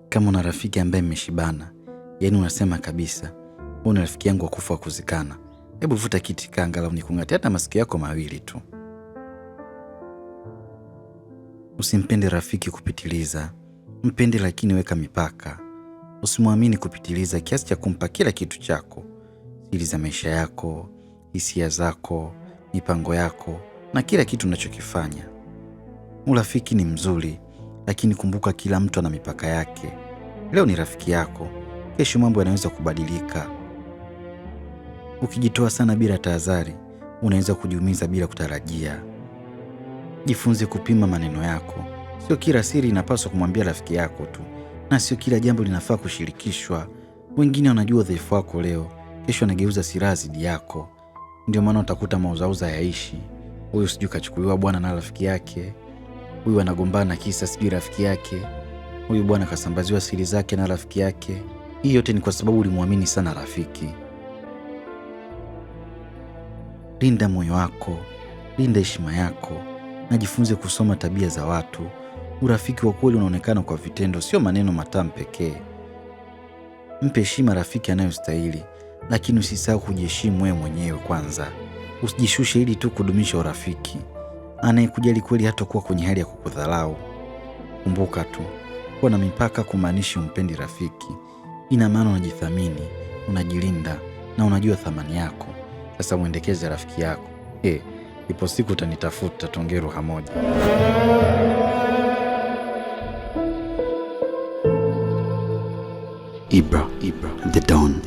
Kama una rafiki ambaye mmeshibana, yaani unasema kabisa, wewe ni rafiki yangu wa kufa kuzikana, hebu vuta kiti kanga la unikungate hata masikio yako mawili tu. Usimpende rafiki kupitiliza. Mpende lakini weka mipaka. Usimwamini kupitiliza kiasi cha kumpa kila kitu chako. Siri za maisha yako, hisia zako, mipango yako na kila kitu unachokifanya. Urafiki ni mzuri, lakini kumbuka kila mtu ana mipaka yake. Leo ni rafiki yako, kesho mambo yanaweza kubadilika. Ukijitoa sana bila tahadhari, unaweza kujiumiza bila kutarajia. Jifunze kupima maneno yako. Sio kila siri inapaswa kumwambia rafiki yako tu, na sio kila jambo linafaa kushirikishwa. Wengine wanajua udhaifu wako leo, kesho wanageuza silaha dhidi yako. Ndio maana utakuta mauzauza yaishi. Huyu sijui kachukuliwa bwana na rafiki yake. Huyu anagombana kisa sijui rafiki yake. Huyu bwana kasambaziwa siri zake na rafiki yake. Hii yote ni kwa sababu ulimwamini sana rafiki. Linda moyo wako, linda heshima yako, na jifunze kusoma tabia za watu. Urafiki wa kweli unaonekana kwa vitendo, sio maneno matamu pekee. Mpe heshima rafiki anayostahili, lakini usisahau kujiheshimu wewe mwenyewe kwanza. Usijishushe ili tu kudumisha urafiki. Anayekujali kweli hatakuwa kwenye hali ya kukudharau. Kumbuka tu, kuwa na mipaka kumaanishi umpendi rafiki. Ina maana unajithamini, unajilinda na unajua thamani yako. Sasa mwendekeze rafiki yako. Ipo siku utanitafuta tuongee lugha moja. Ibra, The Don.